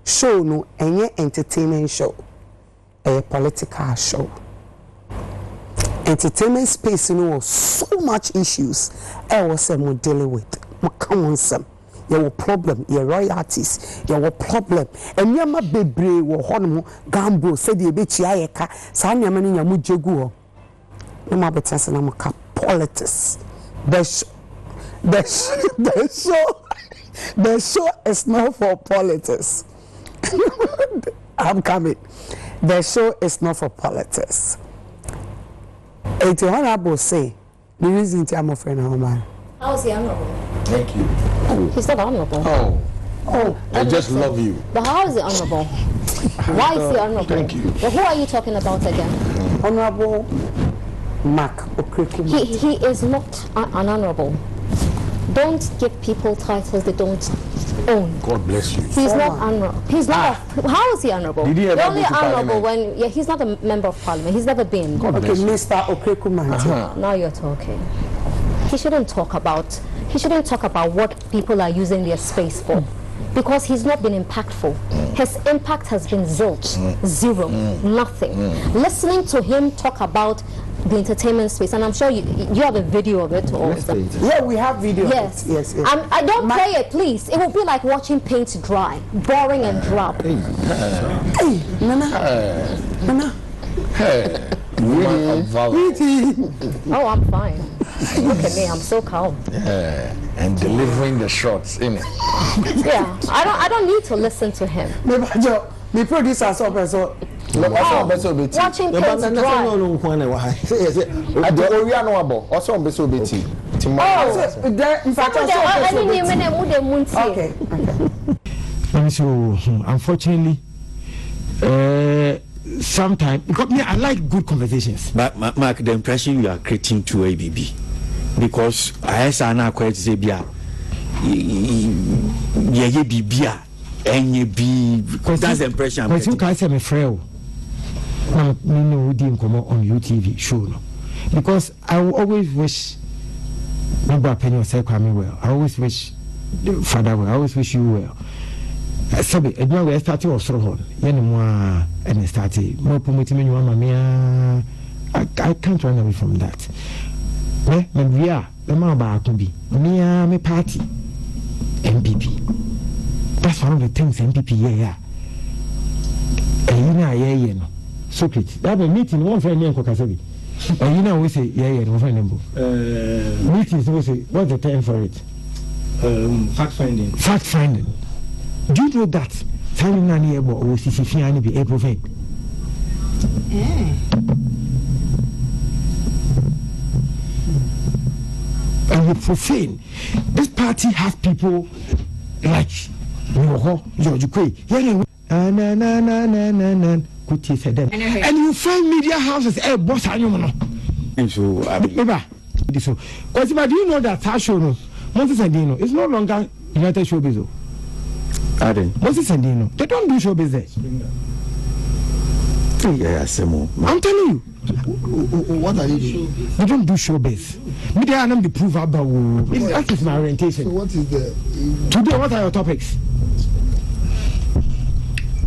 show no any entertainment show, a political show. Entertainment space, so much issues. I was dealing with. Come on, some. Your problem, your royalties, your problem. And you ma bebre wo hono gambo said you be chiayeka, Sanya mani ya mujegu. No ma betasa na maka politics. The show is not for politics. I'm coming. The show is not for politics. It's honorable say the reason I'm a friend of mine. How is he honorable? Thank you. He's not honorable. Oh, I just love you. But how is he honorable? Why is he honorable? Thank you. But who are you talking about again? Honorable Okraku Mantey. He is not an honorable. Don't give people titles they don't own. God bless you. He's not honorable. He's not. How is he honorable? Did he ever only go to honorable parliament? when he's not a member of parliament. He's never been. God Okay, bless you. Mr. Okraku Mantey. Now you're talking. He shouldn't talk about what people are using their space for, because he's not been impactful. His impact has been zilch, zero, nothing. Listening to him talk about the entertainment space, and I'm sure you have a video of it. Or Yeah, we have video. yes, yes. I don't play it, please. It will be like watching paint dry, boring and drab. Hey, Nana. Hey, woman of valor. Oh, I'm fine. Look at me, I'm so calm. And delivering the shots, innit? Yeah, I don't need to listen to him. The producer saw person. Watching paint dry. Okay. And so, unfortunately, sometimes, because me, I like good conversations. But Mark, the impression you are creating to ABB, because I say na quite say bia, yeah bia, and be because that's the impression I'm getting. Because you can't say me frail. No, we didn't come on UTV show no, because I always wish. Maybe opinion say Kwame well. I always wish Father well. I always wish you well. Sabi, edwa we start to osoro hon. Ye ne mo and start more promoting me mama me. I can't run away from that. Me bia, the man ba ko bi. Me party MPP. That's one of the things MPP yeah. Yeah, no. Secret. That a meeting one friend name Kokasabi. And you know we say no friend name. Meetings we say what's the term for it? Fact finding. Fact finding. Do you know that time na near bo o sisi fian be April 5th? And you profane. This party has people like George Kwe. And you find media houses boss anyone. and so because do you know that show no Moses and Dino it's no longer United Showbiz. Moses and Dino they don't do showbiz there. Yeah, I'm telling you. What are you doing? They don't do showbiz. Media are not the proof about that is my orientation. So what is the Today what are your topics?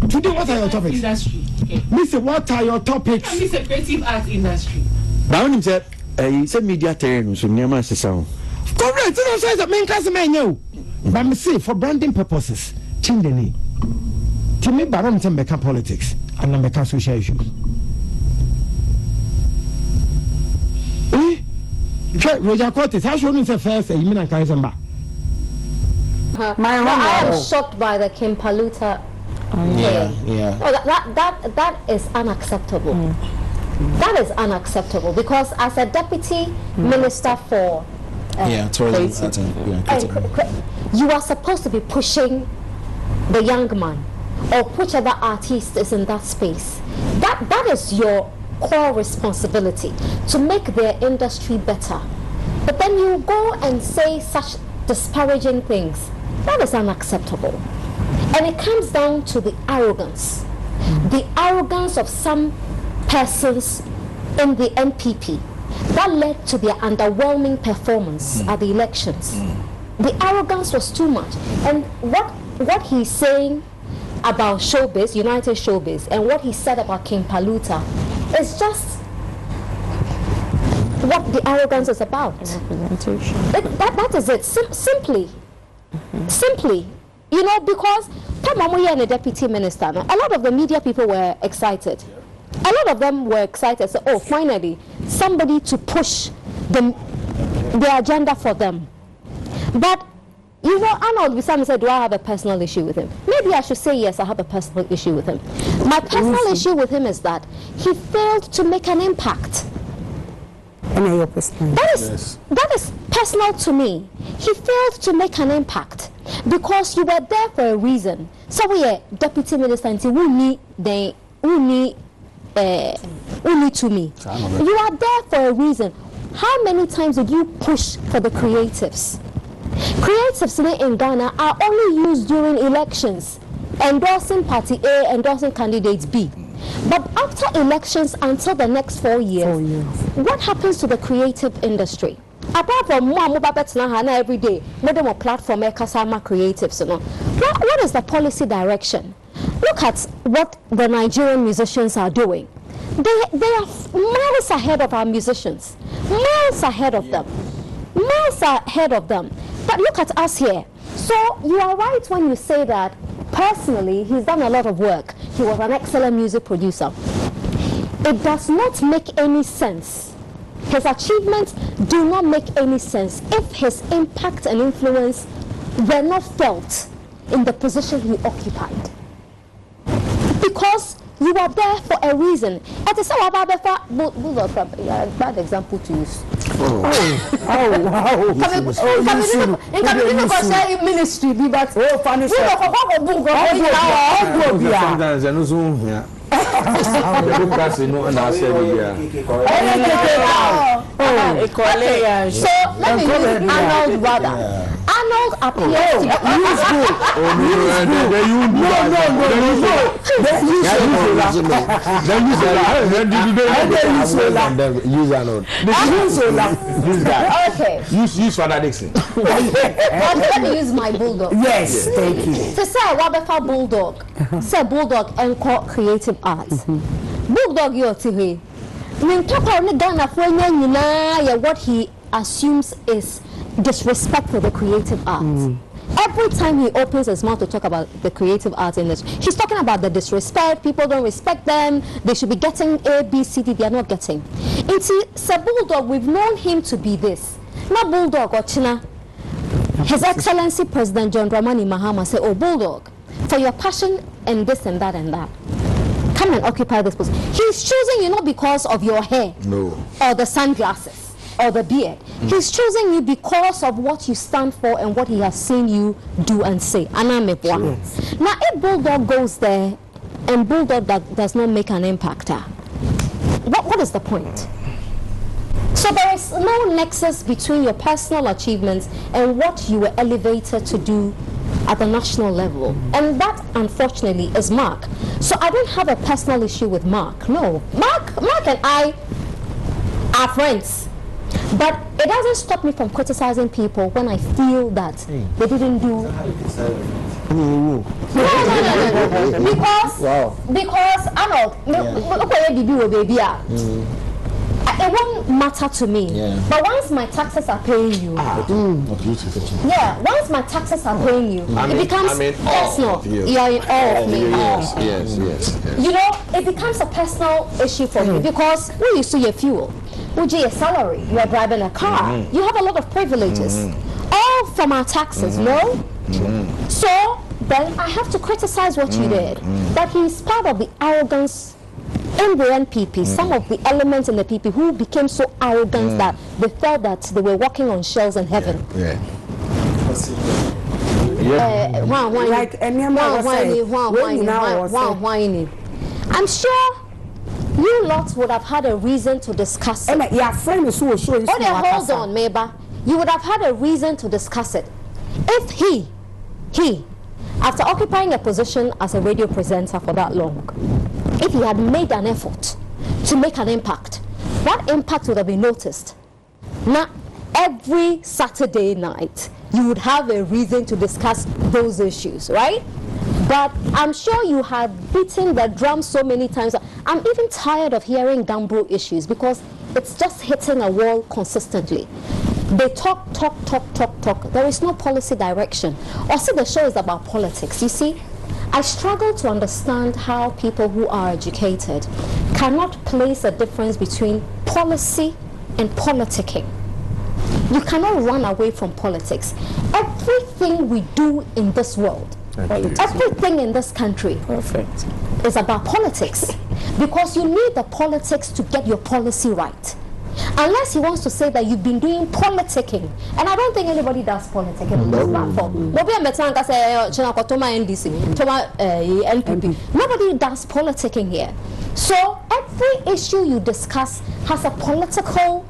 Today what are your topics? Industry. Okay. Mister, what are your topics? It's a creative art industry. Now when he said media terrain so near my sound. Correct. You know, says the main class man you. But me say for branding purposes, change the name. To me, Baron become politics and then become social issues. Roger Cortes, how should you say first? You mean I can't remember? I am shocked by the Kim Paluta. Yeah. Oh, that is unacceptable. That is unacceptable because as a deputy minister for tourism, you are supposed to be pushing the young man or whichever artist is in that space. That is your core responsibility to make their industry better. But then you go and say such disparaging things. That is unacceptable. And it comes down to the arrogance of some persons in the NPP that led to their underwhelming performance at the elections. The arrogance was too much. And what he's saying about showbiz, United Showbiz, and what he said about King Paluta is just what the arrogance is about. That is it. Simply. You know, because Tamamoye and the deputy minister, a lot of the media people were excited. A lot of them were excited. So, oh, finally, somebody to push the agenda for them. But, you know, Arnold Bisami said, do I have a personal issue with him? Maybe I should say yes, I have a personal issue with him. My personal issue with him is that he failed to make an impact. That is personal to me. He failed to make an impact because you were there for a reason. So we are deputy minister and who need to me. You are there for a reason. How many times did you push for the creatives? Creatives in Ghana are only used during elections, endorsing party A, endorsing candidate B. But after elections until the next 4 years, what happens to the creative industry? Apart from every day, more platform creatives. What is the policy direction? Look at what the Nigerian musicians are doing. They are miles ahead of our musicians. Miles ahead of them. Miles ahead of them. But look at us here. So you are right when you say that personally he's done a lot of work. He was an excellent music producer. It does not make any sense. His achievements do not make any sense if his impact and influence were not felt in the position he occupied. Because you are there for a reason. It is a bad example to use. Wow. Ministry, but funny. So let me use Arnold rather. Arnold appears to Okay. Use Father Dixon. Let me use my bulldog. Yes, thank you. To say Wabefa bulldog, say bulldog and call creative arts. Bulldog yo tihi. When talk about Ghana for what he assumes is disrespect for the creative arts. Every time he opens his mouth to talk about the creative arts industry, he's talking about the disrespect. People don't respect them. They should be getting A, B, C, D. They are not getting. It's a bulldog. We've known him to be this. Not bulldog or China. His Excellency President John Dramani Mahama said, "Oh, bulldog, for your passion and this and that and that, come and occupy this position." He's choosing you not because of your hair, or the sunglasses, or the beard. He's choosing you because of what you stand for and what he has seen you do and say. Anamoah. Now, if bulldog goes there and bulldog does not make an impact, what is the point? So there is no nexus between your personal achievements and what you were elevated to do at the national level. And that, unfortunately, is Mark. So I don't have a personal issue with Mark. No. Mark and I are friends. But it doesn't stop me from criticizing people when I feel that they didn't do... No. Because Arnold, it won't matter to me. But once my taxes are paying you, once my taxes are paying you, it becomes personal. You are in awe of me. Yes. You know, it becomes a personal issue for me because we used to your fuel. We get your salary. You are driving a car. You have a lot of privileges, all from our taxes. No. So then I have to criticize what you did. But he's part of the arrogance in the NPP. Some of the elements in the PP who became so arrogant that they felt that they were walking on shells in heaven. I'm sure you lots would have had a reason to discuss it. Hold on, Meba. You would have had a reason to discuss it. If he, after occupying a position as a radio presenter for that long, if he had made an effort to make an impact, that impact would have been noticed. Now, every Saturday night, you would have a reason to discuss those issues, right? But I'm sure you have beaten the drum so many times. I'm even tired of hearing Gambro issues because it's just hitting a wall consistently. They talk. There is no policy direction. Also, the show is about politics. You see, I struggle to understand how people who are educated cannot place a difference between policy and politicking. You cannot run away from politics. Everything we do in this world, everything in this country is about politics. Because you need the politics to get your policy right. Unless he wants to say that you've been doing politicking. And I don't think anybody does politicking on this platform. Nobody does politicking here. So every issue you discuss has a political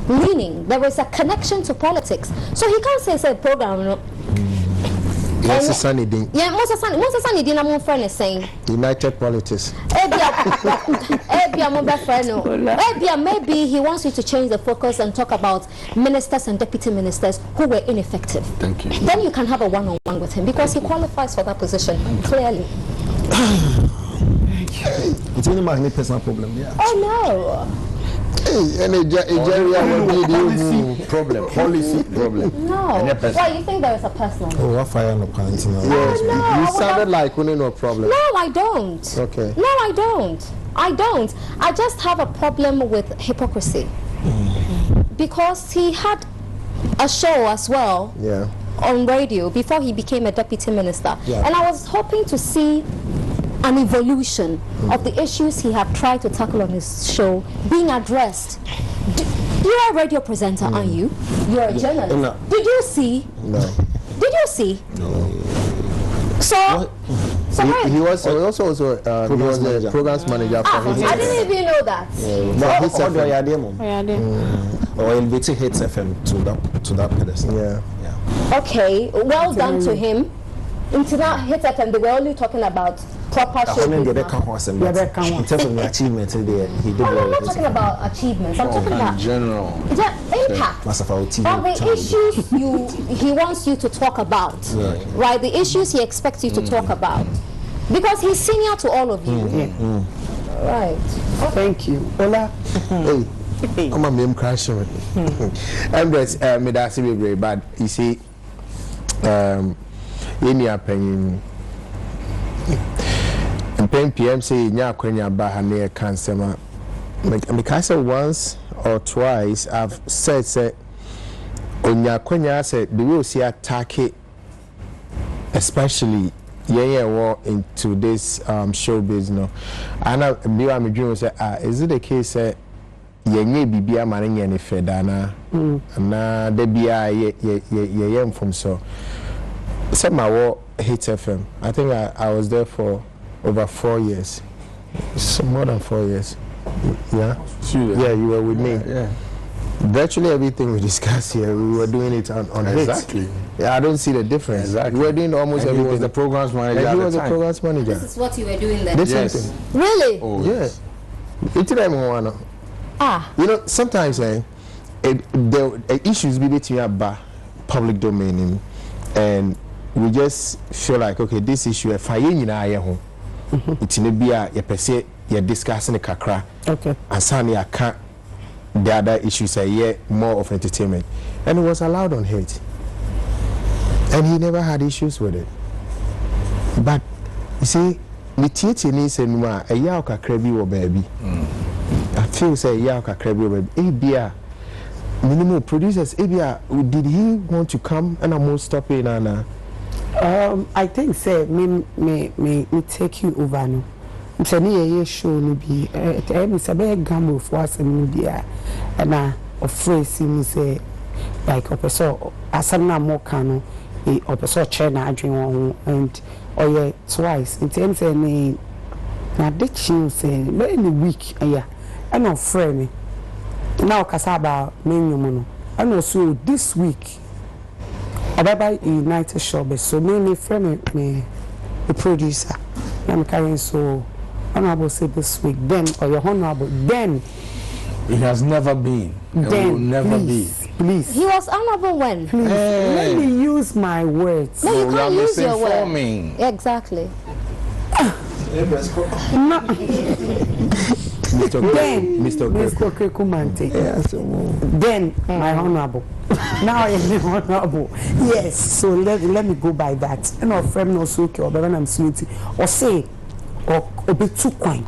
meaning. There is a connection to politics. So he can't say program. Yes, Sunny Ding. Yeah, most of Sunny Ding, I'm friend is saying United Politics. Maybe he wants you to change the focus and talk about ministers and deputy ministers who were ineffective. Thank you. Then you can have a one-on-one with him because he qualifies for that position clearly. It's only my personal problem. Yeah. Oh no. Policy problem. No. Why you think there is a personal? Oh, what fire no quarantine? Yes, no, you sounded like we no problem. No, I don't. Okay. No, I don't. I just have a problem with hypocrisy. Because he had a show as well on radio before he became a deputy minister. Yeah. And I was hoping to see an evolution of the issues he had tried to tackle on his show being addressed. You're a radio presenter, aren't you? You're a journalist. No. Did you see? No. Did you see? No. So he was also the programs manager for Hits FM. I didn't even know that. Or elevating Hits FM to that pedestal. Yeah. Okay, well done to him. Into that Hits FM, they were only talking about proper show. In terms of the achievements, he did well. I'm not talking about achievements. I'm talking about general. Impact. But the issues he wants you to talk about, right? The issues he expects you to talk about, because he's senior to all of you. Right. Thank you. Ola. Hey, I'm a meme crashing. I'm just me that's very bad. You see, in your opinion. And PM say nya kwenya ba ha na cancer ma because once or twice I've said onya kwenya said the way see attack it, especially into this show business. And I be am dream say is it the case yenye bibia ma nya ne fedana na de bia ye from so say my Hits FM. I think I was there for over 4 years. So more than 4 years. Yeah? Yeah, you were with me. Yeah. Virtually everything we discuss here, we were doing it on Exactly. Hits. Yeah, I don't see the difference. Exactly. We were doing almost everything. He was the programs manager. He was the programs manager. This is what you were doing then? Yes. Really? Oh, yeah. It's you know, sometimes the issues be between about public domain and we just feel like, okay, this issue, if I it's in a per se, you're discussing a kakra. Okay. And suddenly I can't, the other issues are more of entertainment. And it was allowed on Hits. And he never had issues with it. But, you see, the theatre needs a yaw kakrabi or baby. I feel say yaw kakrabi or baby. ABR, minimum producers, ABR, did he want to come and I'm stop in and I think say me take you over no. It's a show no be it's a big gamble for us and media and of phrase me say like opeso asana mo kano opeso chair na adwen and twice in terms say me na ditching say but in the week and of friend me now kasaba me nyumo and also this week about United Shop, so many friend me the producer. I'm carrying so honorable say this week. Then or your honorable then it has never been. It will never be. Please. He was honorable when? Please, let me use my words. No, you can't use your words. Misinforming. Exactly. Mr. Okraku Mantey. Then my honorable. Now I am honorable. Yes, so let me go by that. And our friend no so okay, or when I'm sweetie, or say, or be too kind.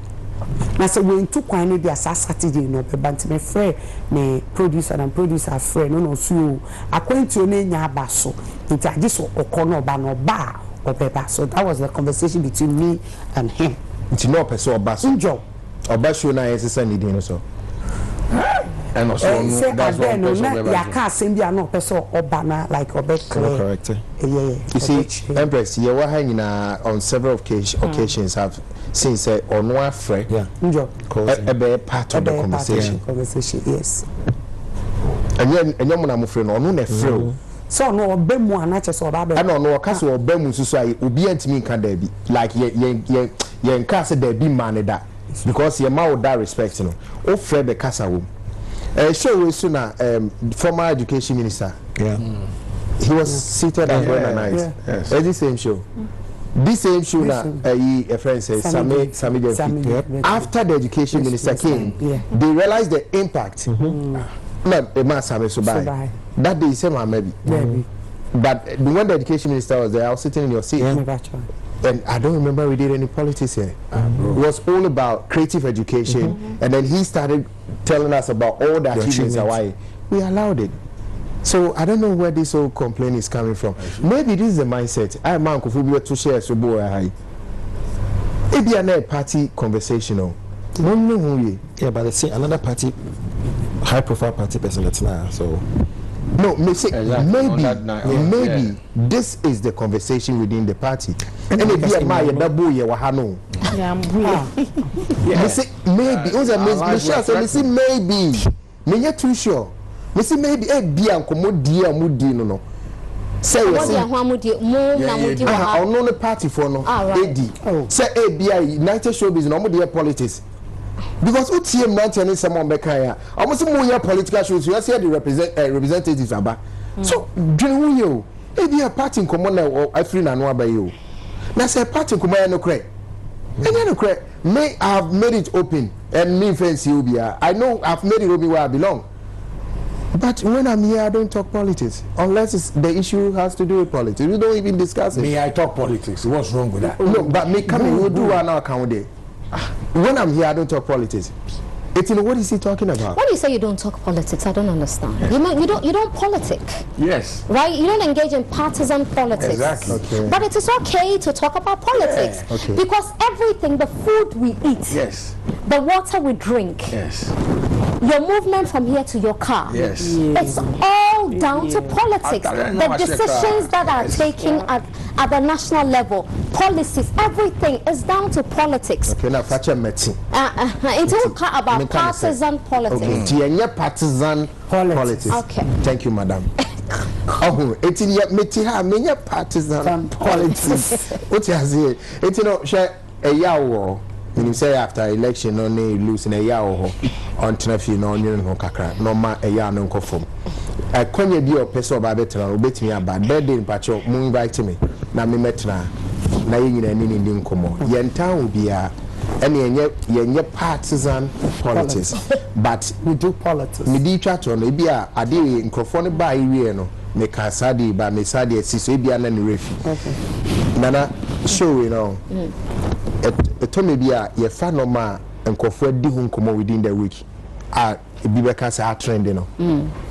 Na say we too kind no be as Saturday no be but my friend me producer and producer friend no so akwanti no nya aba so nti age so okono ba no ba obeba. So that was the conversation between me and him. Nti no person oba so. Njo. Oba show na yesesa ni din no so. And also that's one person ya ka asem bia no person oba na like obe clear. Correct. Yeah. You see, Empress, you were hanging on several occasions have since on one friend. Yeah. Njo. A part of the conversation. Conversation, yes. And you're mon friend or no friend. So no bemu anache so ba be. I don't know case or bemu so I obi antimi kan there be like ye case there be man that because ye ma that respect no. O friend be kasa wo. Show we soon former education minister. Yeah. He was seated as well and nice. Yes. This same show. This same show now, a friend says, Sami. After the education minister came, they realized the impact. Not a man Sami Subai. That day, same maybe. But when the education minister was there, I was sitting in your seat. And I don't remember we did any politics here. It was all about creative education. And then he started telling us about all the achievements in Hawaii. We allowed it. So I don't know where this whole complaint is coming from. Maybe this is the mindset. I am uncle who to share so boy high. Maybe another party conversational. Yeah, but let's say another party, high profile party person that's now. So no, maybe this is the conversation within the party. And maybe my double ye wahano. Maybe. Me not too sure. Me see maybe be ankomodi amudi no. Say we say no party for no AD. Say be United Showbiz no mo politics. Because UTM 90 and some make ya. Almost more political shows. You see the representatives aba. So dream you. Be a party in common or I free na no by you. Na say party in common no crack. And no crack. May I have made it open and me friends you be. I know I've made it open where I belong. But when I'm here, I don't talk politics unless the issue has to do with politics. We don't even discuss it. May I talk politics? What's wrong with that? No, but me coming, we'll do one account day. When I'm here, I don't talk politics. What is he talking about? When you say you don't talk politics, I don't understand. You don't politic. Yes. Right? You don't engage in partisan politics. Exactly. Okay. But it is okay to talk about politics. Yeah. Okay. Because everything, the food we eat, Yes. the water we drink, Yes. your movement from here to your car, Yes. it's all down to politics. The decisions that are taken at the national level, policies, everything is down to politics. Okay, now Facha Meti. It's all about partisan politics. Okay, partisan politics. Okay. Thank you, madam. Oh, it's in your metiha, partisan politics. What you say? It's no share a yawo. When you say after election, no need losing a yawo on Tenafi, no union, no kakra, no ma a yarn no conform. I can't be a person by veteran, bet me about dead in Pacho, moon invite me. Now me metna, na yin and in Komo. Yen town will be a any partisan politics. But we do politics. Me di chat on maybe a ade in crofone by no me kasadi ba me sadi siso bia na ni refi. Nana show you know. It told me be a ye fa no ma nkofo di hu nkomo within the week. Ebi be kan say trend no.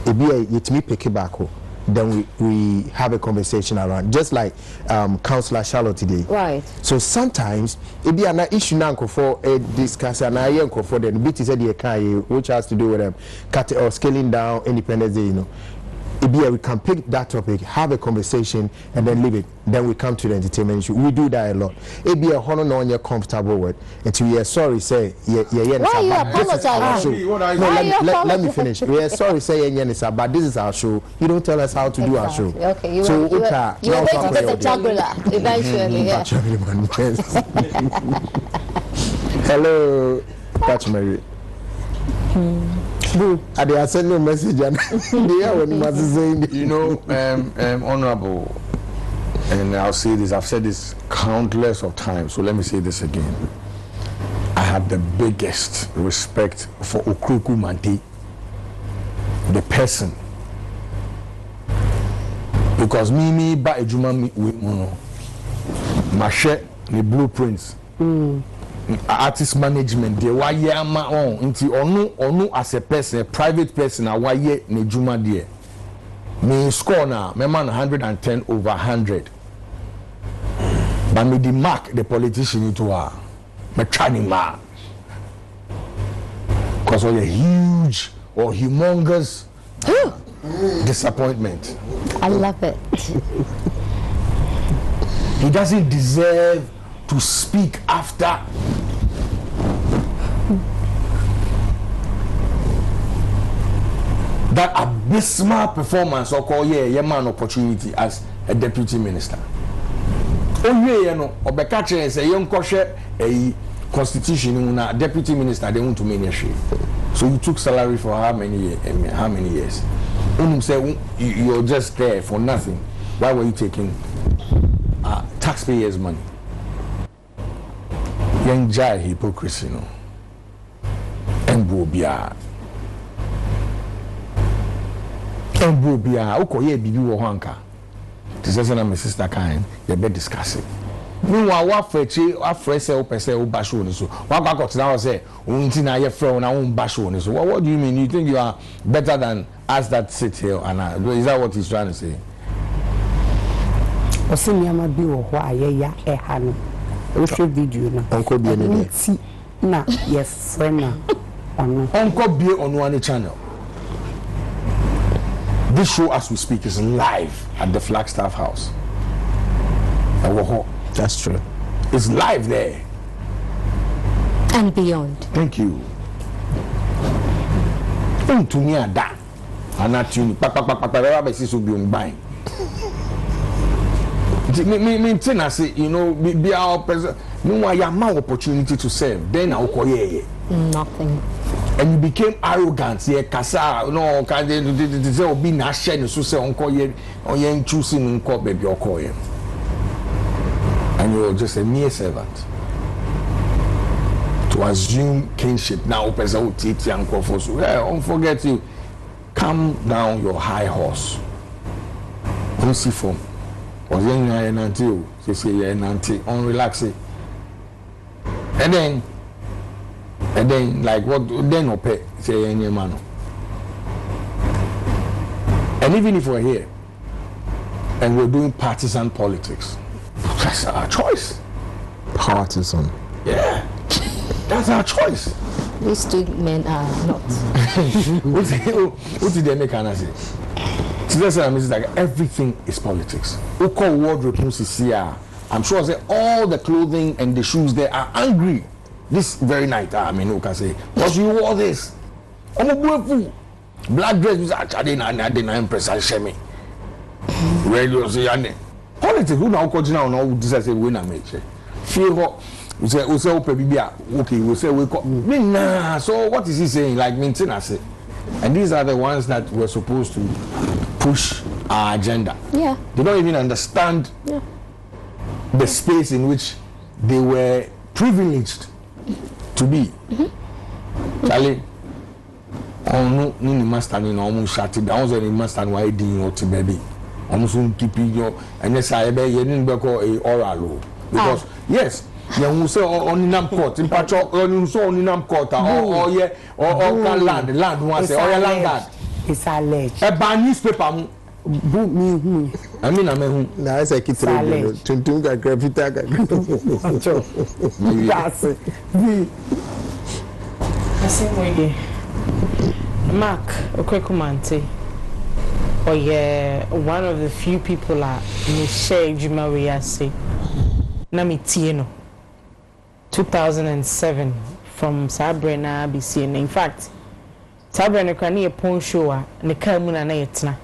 Ebi yetimi pick back ho. Then we have a conversation around, just like Councillor Charlotte today. Right. So sometimes it be an issue now for a discussion. I am for the bit is the which has to do with them cut or scaling down independence day, you know. We can pick that topic, have a conversation, and then leave it. Then we come to the entertainment issue. We do that a lot. It be a honor no one you're comfortable with. Until you're sorry, say why are you apologizing? Let me finish. We're sorry, say but this is our show. You don't tell us how to do our show. Okay, you are going to get a jugular eventually. Yeah. Hello, Catch Mary. I sent no message and you know, honorable, and I'll say this, I've said this countless of times, so let me say this again. I have the biggest respect for Okraku Mantey, the person. Because me ba ejuma we mono. Mashe the blueprints. Artist management de wa ye ama on nti onu as a person, a private person a wa ye ne juma de. Me score na me man 110 over 100. But me the mark the politician into her. Me trying ma. Because of a huge or humongous disappointment. I love it. He doesn't deserve to speak after. That abysmal performance or call yeah man opportunity as a deputy minister. Oh yeah, you know, Obekache is a young kosher a constitution na deputy minister they want to make shit. So you took salary for how many years? Say you're just there for nothing. Why were you taking taxpayers' money? Young Jai hypocrisy, no. Embobia. Oko ye bibi wo hanka. This is my sister kind. You better discuss it. Meanwhile, what for say o pese o basho ni so. What got now say unti na ye friend na un basho ni so. What do you mean? You think you are better than us that sit here and is that what he's trying to say? Osimi ama bi wo ho ayeya eha no. O hwe video na. Onko bi ene na yes friend na. Onko bi onu ani channel. This show as we speak is live at the Flagstaff House. That's true. It's live there. And beyond. Thank you. To me that. And not you. Me say, you know, be our president. No, I have my opportunity to serve. Then I'll call you. Nothing. And you became arrogant. Yeah, kasa. No, can they say be nashen? So say uncle ye, or ye choosing uncle baby or call him. And you're just a mere servant. To assume kinship now, person titi and kofosu. Yeah, don't forget you. Calm down your high horse. Don't see form. Was young until say nanti on relax it. And then like what then no pay say any man. And even if we're here and we're doing partisan politics, that's our choice. Partisan. Yeah. That's our choice. These two men are not. What did they make an say? So that's what I mean. It's like everything is politics. Oko wardrobe I'm sure say all the clothing and the shoes there are angry. This very night, I mean, who can say, because you wore this. I'm a fool. Black dress was actually not impress. I shame me. Radio say, politics, who now continue on this as a winner, mate. Feel hot. We say, okay, we say, we call. Nah, so what is he saying? Like maintenance. And these are the ones that were supposed to push our agenda. Yeah. They don't even understand the space in which they were privileged to be. Charlie, no master ni no almost shut it down. The master why doing what baby. Almost keeping your and yes, I be you didn't go a oral because yes. You say on Nam court in Pacho, you saw on Nam court or land one say or land. It's alleged. A bad newspaper. Book me. I mean, now I say Kitrino, Tuntunga, Gravita. That's it. The same way. Mark Okraku Mantey. Oh yeah, one of the few people are Michelle Jumaria say. Nami Tieno. 2007 from Sabrina BC. In fact, Sabrina Krani a pon show ne Kamuna na yetna.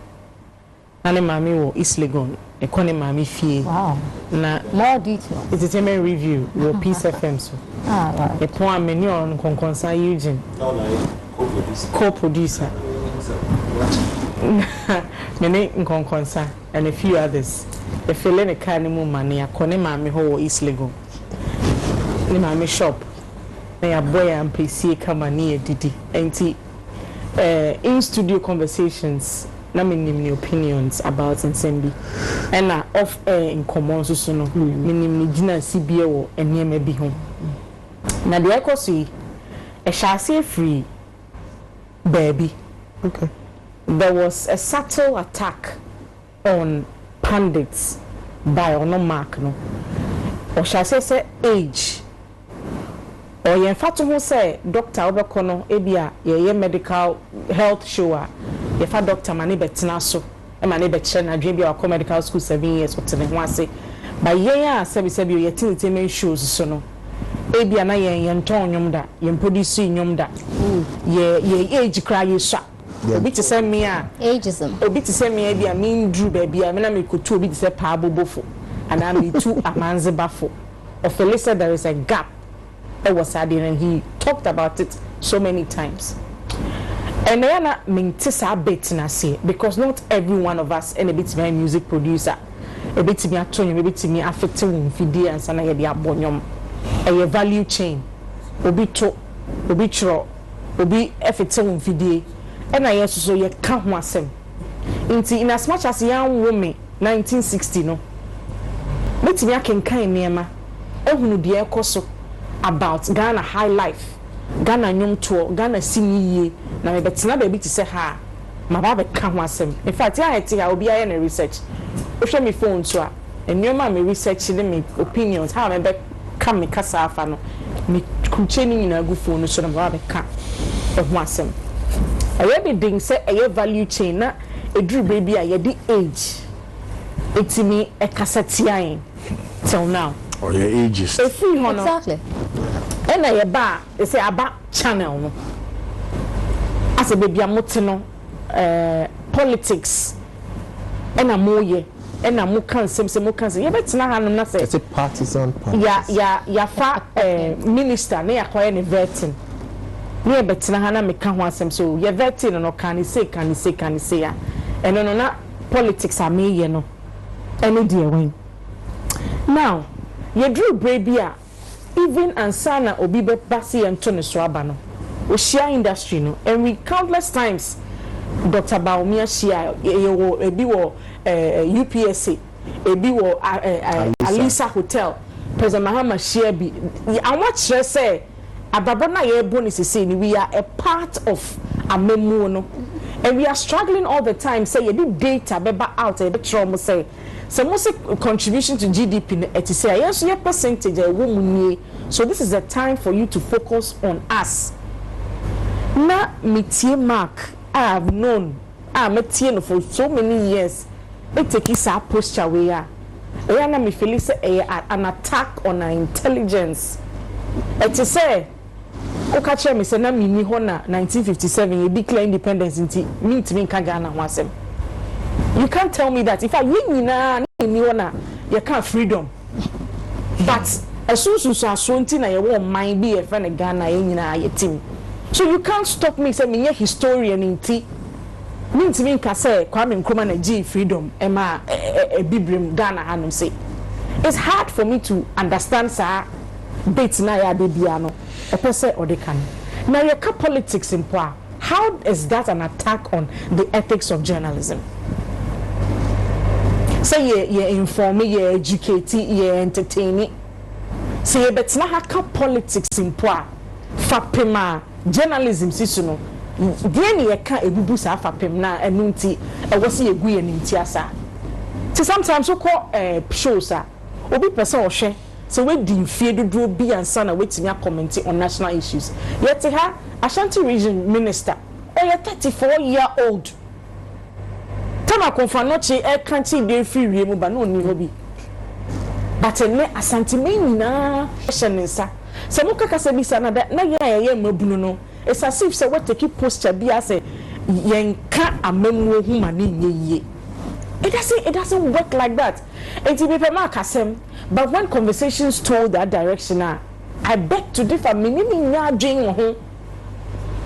Nane mami wo East Legon, e kone mami fie. Wow. Na more details. Entertainment review wo Peace FM so. Right. E pon ameni on konkonsa Eugene. co-producer. Many Nkonkonsa and a few others. The feeling a carnival money, a Kone Mami Ho East Lego. Ni Mami shop. Na boy and PC come near Didi. And in studio conversations, na many opinions about Nsembi. And off air in common so no. Many Gina CBO and near me be home. Na the echo see a chassis free baby. Okay. There was a subtle attack on pandits by Ono Mark no. Or shall I say age. Or yen fatu who say Dr. Obekono ebia ye medical health show ye fa Dr. Mani betina so e mani betche na dwen bia akọ medical school 7 years what ne ho ase by yen a sebi ye tinitime shows so no ebia na yen ton nwom da yen produce nwom da ye age cry ye sha obi ti say me a ageism obi ti say me bia me ndru ba bia me na me kotu obi ti say pa abobofo and I me too amanze bafo of Felisa there is a gap. Was adding and he talked about it so many times. And I am mintisa bit na say because not every one of us and a bit my music producer a bit me atone a bit me affecting video and sana ye dia bonyom a value chain obi to obi tro obi affecting video and I yes so ye ka ho asem in as much as young woman 1960 no bit me akenkan niema ehunu de ekoso about Ghana high life, Ghana nyom tour, Ghana sini na me betina baby to say ha ma ba be ka ho asem. In fact, I had to obi aye na research. O hwe me phone so a enoma me research me opinions how me be ka me kasa afa no me kucheni na gu phone so na ba be ka ho asem. Aye be ding say aye value chain na eduru baby a ye di age etimi e kasatian till now. Or your ages. Exactly. And I ba they say about channel no. As a baby amotino politics and Anamoah and Anamoah can say mo can say you better na hanum na say it's a partisan ya fa minister na yakoye ne vetting na better na hana me ka ho asem so ya vetting no can say ya and no na politics are me ye no any dear win now ye drew baby even ansana obi be basi ento ne so aba no o share industry no and we countless times Dr. Baumia share ebi wo UPSA ebi wo Alisa Hotel President Mahama share bi and what say ababo na ye bonus say ni we are a part of amemu no and we are struggling all the time say ye data beba out e be tro say so most contribution to GDP it is say yes your percentage a woman so this is the time for you to focus on us na metie mark I have known metie for so many years it take is a posture we are na me feel say an attack on our intelligence it is say o ka che me say na me ni ho na 1957 you declare independence nti me ntimi nka Ghana ho asem. You can't tell me that if I win you can't freedom. But as soon as you are swanting, I won't mind be a friend of Ghana in team. So you can't stop me saying me a historian in tea. Means me can say Kwame Nkrumah na G freedom Emma a Bibrim Ghana Hanum say. It's hard for me to understand sir bit na ya de biano a person or they can. Now your politics in power. How is that an attack on the ethics of journalism? Say ye inform, ye educate, ye entertain. Say ye bet na haka politics in power. Fapema journalism sisuno. Dieni ye ka ebubu sa fapem na enunti e wose ye gu ye ninti asa. So sometimes we call shows obi person o hwe so we di mfie dodo bi ansa na wetimi comment on national issues. Yet ha Ashanti region minister or a 34-year-old. Tama konfanoche e kanti de free we mu ba no ni hobi. But ene Asante menina hyenensa. Se mo kaka se bisa na da na ye mabunu no. It's as if say we take posture bi as yenka amamu hu ma ni. It doesn't work like that. It will be mark asem. But when conversations told that direction, I beg to differ.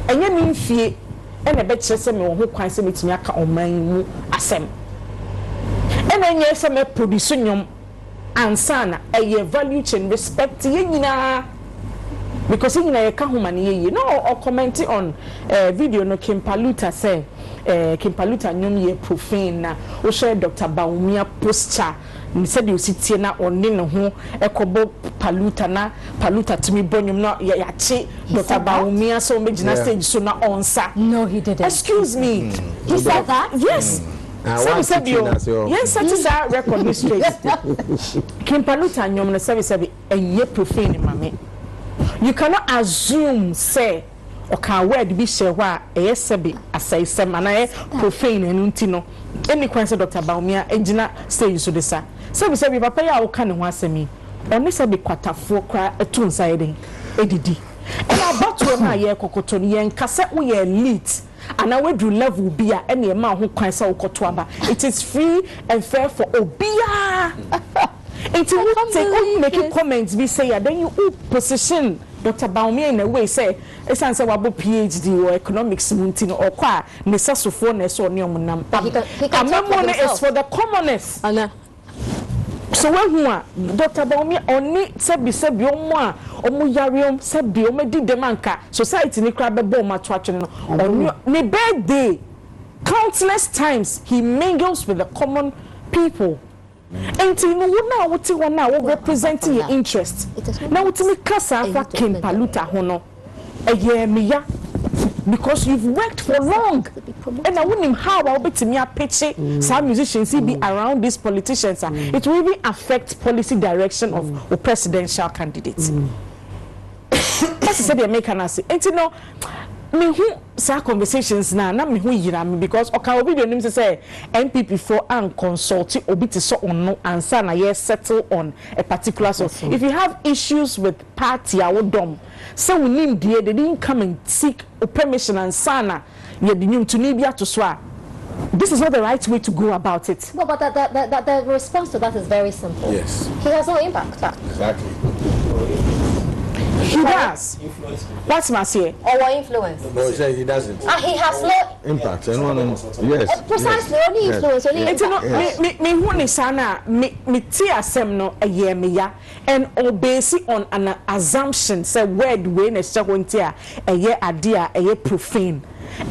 enye mi mfie ene be kire se me wo ho kwan se metimi aka oman mu asem ene nye se me produce nyom ansana eye value chain respect ye nyina because you know ka homa ne ye no or comment on video no Kimpaluta say Kimpaluta nyom ye profane na o share Dr. Baumia posture ni said you sit na oni ne ho ekobo paluta na paluta timi bonyum na ya che Dr. Baumia so megina stage so na onsa. No, he didn't. Excuse me. He said that? Yes. Yes, that is our record straight. Kimpaluta nyom na sabi enye profane mame. You cannot assume say okay word be share wa eyesebi asai sem ana profane enunti no any kwan say Dr. Baumia engina say so de sa say papa ya wo ka ne ho asemi oni say be kwatafo kra etu nsa eden edidi and about to na ye kokoto ne yen kase wo ye elite and we do level bia and ye ma ho kwan say wo koto aba. It is free and fair for obia. It will make comments be say then you position Dr. Baumia in a way say esan say wabo PhD or economics munti no or kwa necessary na so ne omunam is for the commoners. So when Dr. Baumia oni sebi omo a omo yariom sebi omo di demanka society ni kra be bo ma to atwe no oni ne birthday countless times he mingles with the common people. And you know what you want now representing your interest. Now what me kasa for Kimpaluta hono. Miya because you've worked for long. And I wouldn't how I'll be to me a pitch some musicians be around these politicians. It will even affect policy direction of presidential candidates. That's the American say. And you know me who say conversations na me who yira me because okay video nim say MPP for and consult obi to so on no answer na yes settle on a particular so if you have issues with party awodom so we nim they didn't come and seek permission and sana ye the nim to nibia to so this is not the right way to go about it. No, but the response to that is very simple. Yes, he has no impact. Exactly. He does. What's my say? Or what influence? No, he doesn't. He has no impact. Yes. Precisely, only influence, only impact. Me who sana me tia sem no a year me ya and obey on an assumption say word way na tia a year idea a year profane.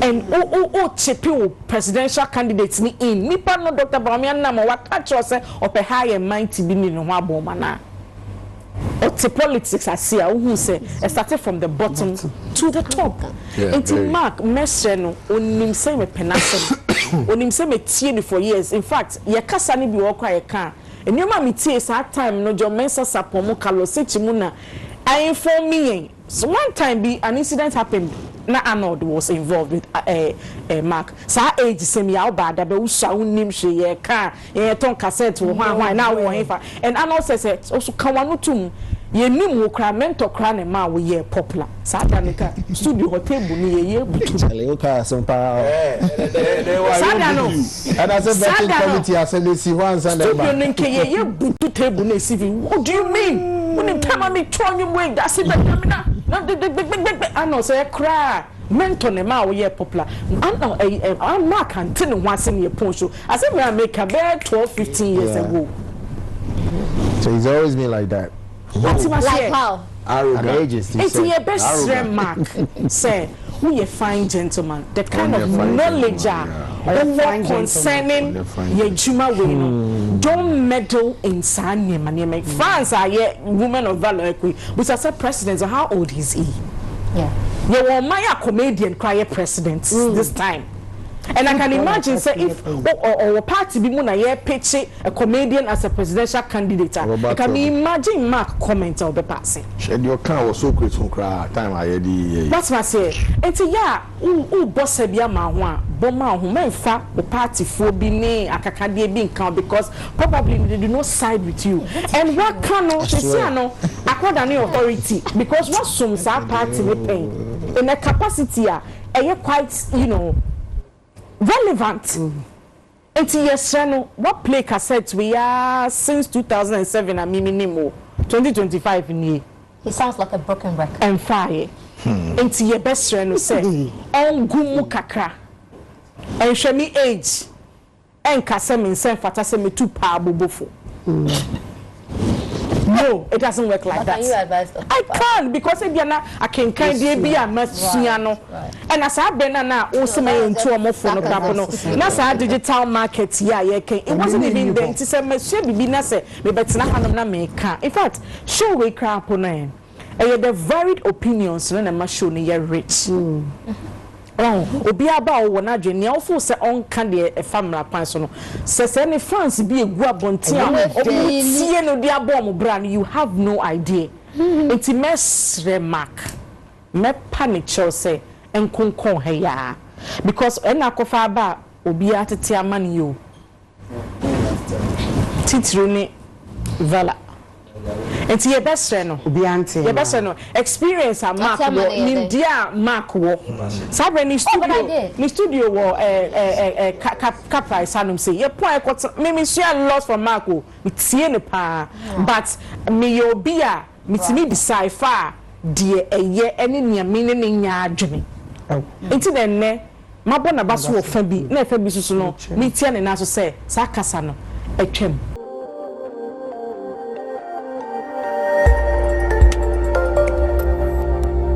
And chippy presidential candidates ni in nipa no Dr. Baumia Anamoah catch say or pe high and mighty be no wa bomana. The politics I see who say started from the bottom to the top. Until Mark Mesreno onim say me penasem onim say me tie for years. In fact ye kasa ni bi wo kwa ye kan enema me tie sa time no jo mensa sapomo kalosechi na I inform me. So one time an incident happened na Arnold was involved with Mark sa age semi ya bad be usa unim hwe ye ka ye ton cassette wo hwan na wo hefa and Arnold says also kan wanu tum ye nim wo kra mentor kra ne ma wo ye popular sa da ne ka studio hotel bu ni ye butu le ka so pa sa da no and as a vetting committee assembly once and studio ne ke ye butu table na CV. What do you mean when you tell me try you way that's it na I know say cry mentor ne ma wo ye popular I'm Mark Antony once in your phone show I said we make about 12-15 years ago. So he's always been like that. Like how? Arrogance. It's your best friend Mark say we a fine gentleman the kind of knowledge concerning your juma way no don't meddle in sanye man fans are women of valor which I said president how old is he? You were my comedian cry president this time. And I can imagine say if or party be muna ye pitch a comedian as a presidential candidate. I can imagine Mark comment or be passing. Shed your car was so great from cry time I had. That's what I say. And yeah, boss bia ma ho a boma ho menfa o party for bi ne akakade bi nkan because probably they do not side with you. And what can no say no according to authority because what some party we pay in a capacity quite relevant. It's yes, what play cassette we are since 2007 and minimum 2025 in here. He sounds like a broken record. And fire. enti ye best friend no say on gumu kakra and show me age and kasa me sen fata se me tu pa bobofo. No, it doesn't work like that. Can you advise I can't because I can kind of be a messiano. And as I've been also my into a more for no crap. That's our digital market. Yeah, it wasn't even there. It's a monsieur be nase, but not make. In fact, show we crap on them. And the varied opinions when a machine you're rich. Obi aba o na dwe ne ofo se on kan de e famra pan so no se ne France bi egu abonti a o tie no de abo mo bra no you have no idea enti mesre mark me panic show say enkonkon he ya because ena kofa aba obi atete amani yo titru ni vala enti ye best friend no obi ante ye best friend no experience a mark wo ni dia mark wo sabe ni studio wo ka price anum say ye point me share loss for mark wo me tie ne pa but me yo bi a me timi decipher de eye ene nia me ne nya adwene enti den ne mabo na baso wo fa bi na fa bi susu no me tie ne na so say sa kasa no atwam